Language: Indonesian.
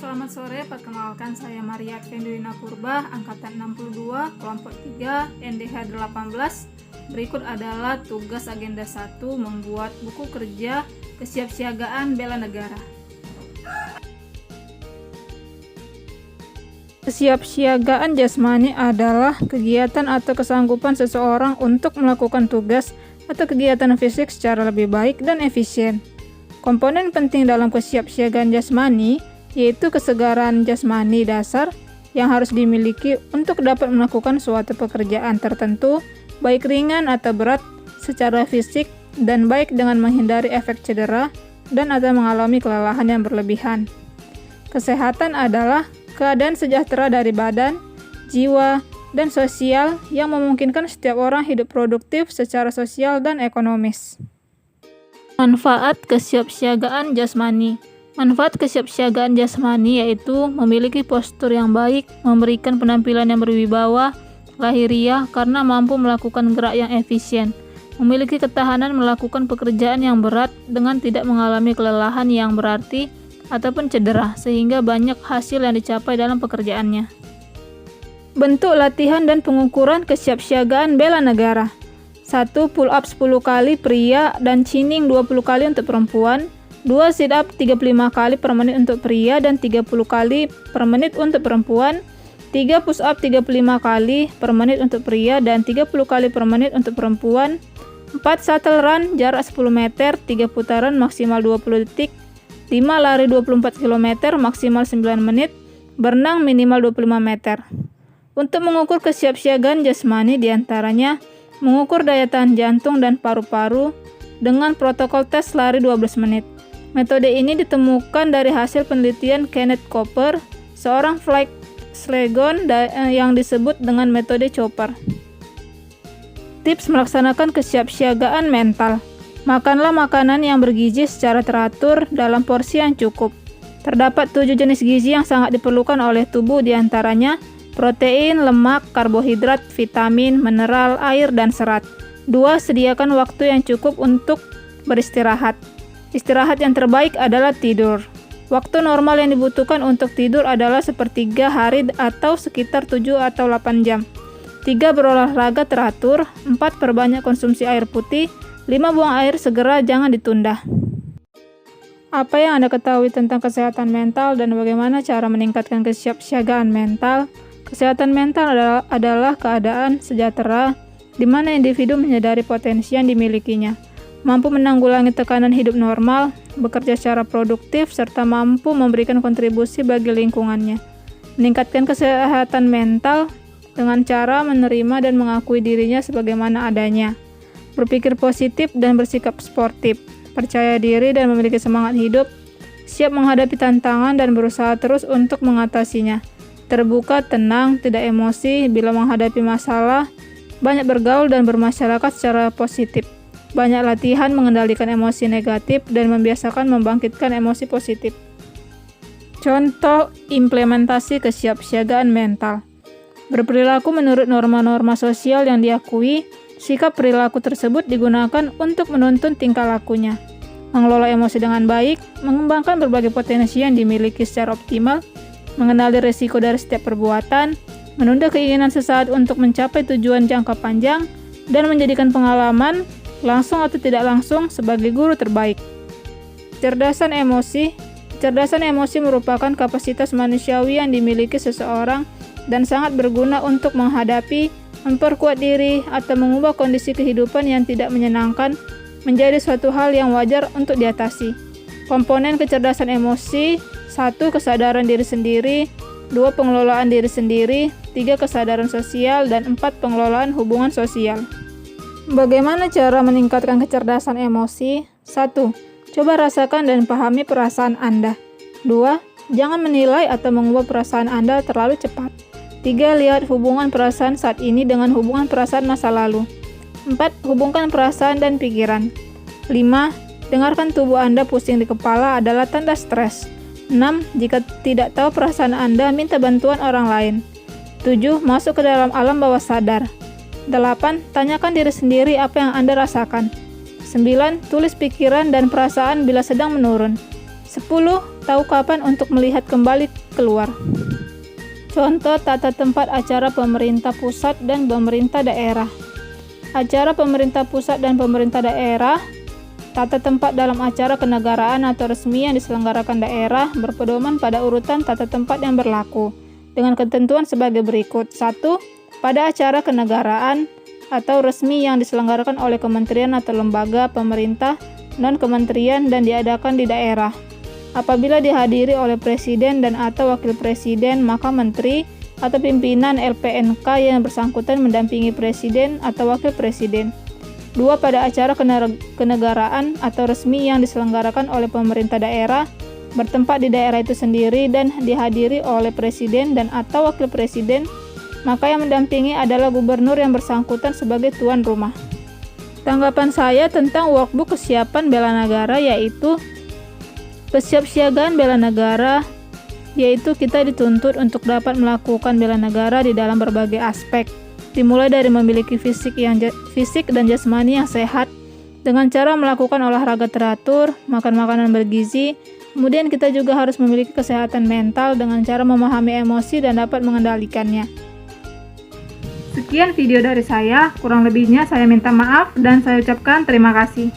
Selamat sore, perkenalkan saya Maria Advendrina Purba, Angkatan 62, Kelompok 3, NDH 18. Berikut adalah tugas agenda 1, membuat buku kerja kesiapsiagaan bela negara. Kesiapsiagaan jasmani adalah kegiatan atau kesanggupan seseorang untuk melakukan tugas atau kegiatan fisik secara lebih baik dan efisien. Komponen penting dalam kesiapsiagaan jasmani yaitu kesegaran jasmani dasar yang harus dimiliki untuk dapat melakukan suatu pekerjaan tertentu, baik ringan atau berat secara fisik dan baik dengan menghindari efek cedera dan atau mengalami kelelahan yang berlebihan. Kesehatan adalah keadaan sejahtera dari badan, jiwa, dan sosial yang memungkinkan setiap orang hidup produktif secara sosial dan ekonomis. Manfaat kesiapsiagaan jasmani. Manfaat kesiapsiagaan jasmani yaitu memiliki postur yang baik, memberikan penampilan yang berwibawa, lahiriah karena mampu melakukan gerak yang efisien, memiliki ketahanan melakukan pekerjaan yang berat dengan tidak mengalami kelelahan yang berarti ataupun cedera, sehingga banyak hasil yang dicapai dalam pekerjaannya. Bentuk latihan dan pengukuran kesiapsiagaan bela negara. 1. Pull up 10 kali pria dan chinning 20 kali untuk perempuan. 2. Sit up 35 kali per menit untuk pria dan 30 kali per menit untuk perempuan. 3. Push up 35 kali per menit untuk pria dan 30 kali per menit untuk perempuan. 4. Shuttle run jarak 10 meter, 3 putaran maksimal 20 detik. 5. Lari 24 km maksimal 9 menit. Berenang minimal 25 meter. Untuk mengukur kesiapsiagaan jasmani diantaranya mengukur daya tahan jantung dan paru-paru dengan protokol tes lari 12 menit. Metode ini ditemukan dari hasil penelitian Kenneth Cooper, seorang flight surgeon yang disebut dengan metode Chopper. Tips melaksanakan kesiapsiagaan mental. Makanlah makanan yang bergizi secara teratur dalam porsi yang cukup. Terdapat 7 jenis gizi yang sangat diperlukan oleh tubuh, diantaranya protein, lemak, karbohidrat, vitamin, mineral, air, dan serat. 2. Sediakan waktu yang cukup untuk beristirahat. Istirahat yang terbaik adalah tidur. Waktu normal yang dibutuhkan untuk tidur adalah sepertiga hari atau sekitar 7 atau 8 jam. 3. Berolahraga teratur. 4. Perbanyak konsumsi air putih. 5. Buang air segera, jangan ditunda. Apa yang Anda ketahui tentang kesehatan mental dan bagaimana cara meningkatkan kesiapsiagaan mental? Kesehatan mental adalah keadaan sejahtera di mana individu menyadari potensi yang dimilikinya, mampu menanggulangi tekanan hidup normal, bekerja secara produktif, serta mampu memberikan kontribusi bagi lingkungannya. Meningkatkan kesehatan mental dengan cara menerima dan mengakui dirinya sebagaimana adanya, berpikir positif dan bersikap sportif, percaya diri dan memiliki semangat hidup, siap menghadapi tantangan dan berusaha terus untuk mengatasinya. Terbuka, tenang, tidak emosi bila menghadapi masalah, banyak bergaul dan bermasyarakat secara positif, banyak latihan mengendalikan emosi negatif dan membiasakan membangkitkan emosi positif. Contoh implementasi kesiapsiagaan mental. Berperilaku menurut norma-norma sosial yang diakui, sikap perilaku tersebut digunakan untuk menuntun tingkah lakunya. Mengelola emosi dengan baik, mengembangkan berbagai potensi yang dimiliki secara optimal, mengenali risiko dari setiap perbuatan, menunda keinginan sesaat untuk mencapai tujuan jangka panjang, dan menjadikan pengalaman, langsung atau tidak langsung, sebagai guru terbaik. Kecerdasan emosi. Kecerdasan emosi merupakan kapasitas manusiawi yang dimiliki seseorang dan sangat berguna untuk menghadapi, memperkuat diri, atau mengubah kondisi kehidupan yang tidak menyenangkan menjadi suatu hal yang wajar untuk diatasi. Komponen kecerdasan emosi: 1. Kesadaran diri sendiri. 2. Pengelolaan diri sendiri. 3. Kesadaran sosial. Dan 4. Pengelolaan hubungan sosial. Bagaimana cara meningkatkan kecerdasan emosi? 1. Coba rasakan dan pahami perasaan Anda. 2. Jangan menilai atau mengubah perasaan Anda terlalu cepat. 3. Lihat hubungan perasaan saat ini dengan hubungan perasaan masa lalu. 4. Hubungkan perasaan dan pikiran. 5. Dengarkan tubuh Anda pusing di kepala adalah tanda stres. 6. Jika tidak tahu perasaan Anda, minta bantuan orang lain. 7. Masuk ke dalam alam bawah sadar. 8. Tanyakan diri sendiri apa yang Anda rasakan. 9. Tulis pikiran dan perasaan bila sedang menurun. 10. Tahu kapan untuk melihat kembali keluar. Contoh tata tempat acara pemerintah pusat dan pemerintah daerah. Acara pemerintah pusat dan pemerintah daerah, tata tempat dalam acara kenegaraan atau resmi yang diselenggarakan daerah berpedoman pada urutan tata tempat yang berlaku, dengan ketentuan sebagai berikut. 1. Pada acara kenegaraan atau resmi yang diselenggarakan oleh kementerian atau lembaga pemerintah non-kementerian dan diadakan di daerah. Apabila dihadiri oleh presiden dan atau wakil presiden, maka menteri atau pimpinan LPNK yang bersangkutan mendampingi presiden atau wakil presiden. 2. Pada acara kenegaraan atau resmi yang diselenggarakan oleh pemerintah daerah, bertempat di daerah itu sendiri dan dihadiri oleh presiden dan atau wakil presiden, maka yang mendampingi adalah gubernur yang bersangkutan sebagai tuan rumah. Tanggapan saya tentang workbook kesiapan bela negara yaitu kesiapsiagaan bela negara, yaitu kita dituntut untuk dapat melakukan bela negara di dalam berbagai aspek, dimulai dari memiliki fisik dan jasmani yang sehat, dengan cara melakukan olahraga teratur, makan makanan bergizi. Kemudian kita juga harus memiliki kesehatan mental dengan cara memahami emosi dan dapat mengendalikannya. Sekian video dari saya, kurang lebihnya saya minta maaf dan saya ucapkan terima kasih.